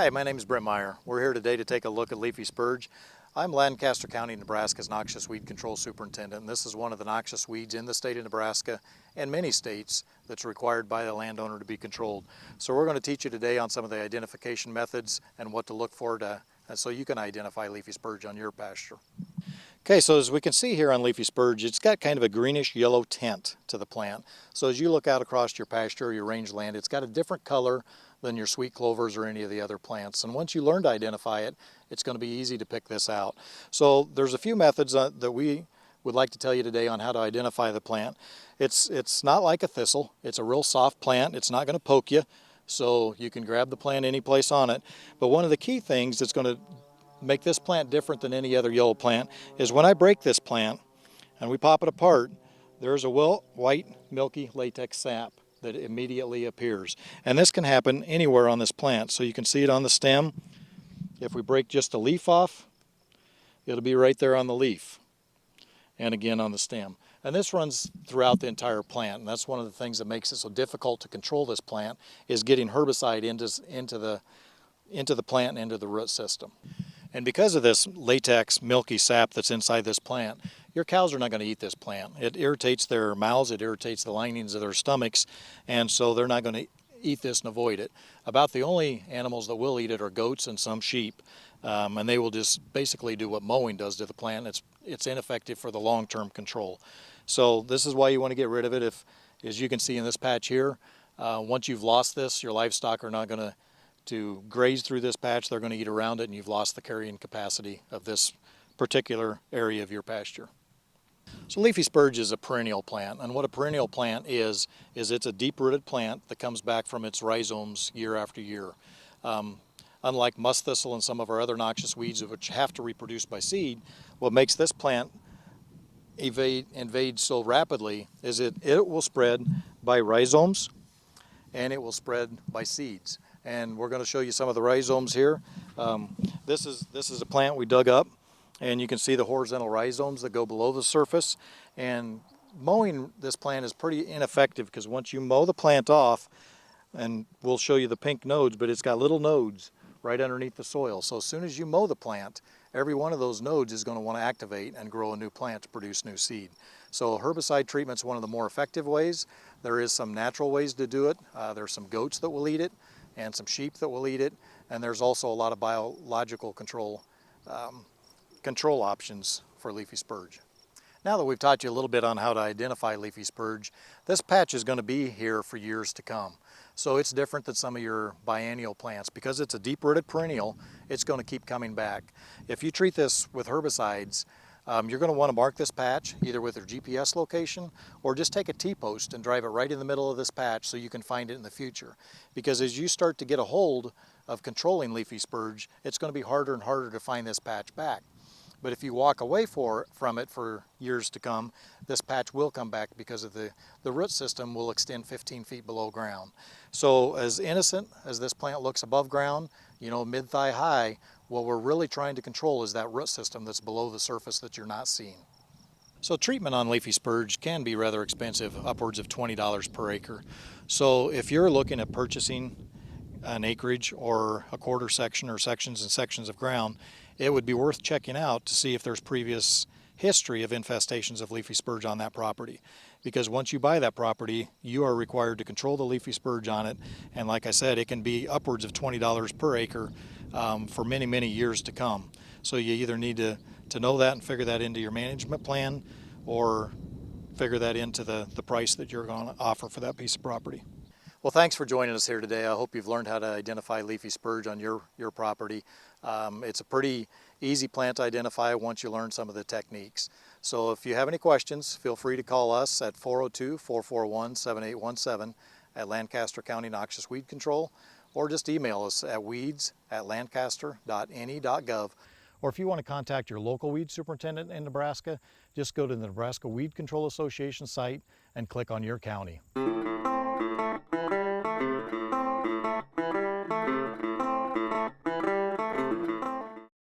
Hi, my name is Brent Meyer. We're here today to take a look at Leafy Spurge. I'm Lancaster County, Nebraska's Noxious Weed Control Superintendent, and this is one of the noxious weeds in the state of Nebraska and many states that's required by the landowner to be controlled. So we're going to teach you today on some of the identification methods and what to look for so you can identify Leafy Spurge on your pasture. Okay, so as we can see here on Leafy Spurge, it's got kind of a greenish yellow tint to the plant. So as you look out across your pasture or your rangeland, it's got a different color than your sweet clovers or any of the other plants. And once you learn to identify it, it's going to be easy to pick this out. So there's a few methods that we would like to tell you today on how to identify the plant. It's not like a thistle. It's a real soft plant. It's not going to poke you, so you can grab the plant any place on it. But one of the key things that's going to make this plant different than any other yellow plant is when I break this plant and we pop it apart, there's a white milky latex sap that immediately appears. And this can happen anywhere on this plant. So you can see it on the stem. If we break just a leaf off, it'll be right there on the leaf and again on the stem. And this runs throughout the entire plant, and that's one of the things that makes it so difficult to control this plant, is getting herbicide into the plant and into the root system. And because of this latex milky sap that's inside this plant, your cows are not going to eat this plant. It irritates their mouths, it irritates the linings of their stomachs, and so they're not going to eat this and avoid it. About the only animals that will eat it are goats and some sheep, and they will just basically do what mowing does to the plant. It's ineffective for the long-term control. So this is why you want to get rid of it. As you can see in this patch here, once you've lost this, your livestock are not going to graze through this patch. They're going to eat around it, and you've lost the carrying capacity of this particular area of your pasture. So Leafy Spurge is a perennial plant, and what a perennial plant is it's a deep-rooted plant that comes back from its rhizomes year after year. Unlike musk thistle and some of our other noxious weeds which have to reproduce by seed, what makes this plant invade so rapidly is it will spread by rhizomes and it will spread by seeds. And we're going to show you some of the rhizomes here. This is a plant we dug up, and you can see the horizontal rhizomes that go below the surface. And mowing this plant is pretty ineffective because once you mow the plant off, and we'll show you the pink nodes, but it's got little nodes right underneath the soil. So as soon as you mow the plant, every one of those nodes is going to want to activate and grow a new plant to produce new seed. So herbicide treatment is one of the more effective ways. There is some natural ways to do it. There's some goats that will eat it and some sheep that will eat it, and there's also a lot of biological control options for Leafy Spurge. Now that we've taught you a little bit on how to identify Leafy Spurge, this patch is going to be here for years to come. So it's different than some of your biennial plants. Because it's a deep-rooted perennial, it's going to keep coming back. If you treat this with herbicides, you're going to want to mark this patch either with your GPS location or just take a T-post and drive it right in the middle of this patch so you can find it in the future. Because as you start to get a hold of controlling Leafy Spurge, it's going to be harder and harder to find this patch back. But if you walk away from it for years to come, this patch will come back because of the root system will extend 15 feet below ground. So as innocent as this plant looks above ground, mid-thigh high, what we're really trying to control is that root system that's below the surface that you're not seeing. So treatment on Leafy Spurge can be rather expensive, upwards of $20 per acre. So if you're looking at purchasing an acreage or a quarter section or sections and sections of ground, it would be worth checking out to see if there's previous history of infestations of Leafy Spurge on that property. Because once you buy that property, you are required to control the Leafy Spurge on it, and like I said, it can be upwards of $20 per acre for many, many years to come. So you either need to know that and figure that into your management plan, or figure that into the price that you're going to offer for that piece of property. Well, thanks for joining us here today. I hope you've learned how to identify Leafy Spurge on your property. It's a pretty easy plant to identify once you learn some of the techniques. So if you have any questions, feel free to call us at 402-441-7817 at Lancaster County Noxious Weed Control, or just email us at weeds@lancaster.ne.gov. Or if you want to contact your local weed superintendent in Nebraska, just go to the Nebraska Weed Control Association site and click on your county.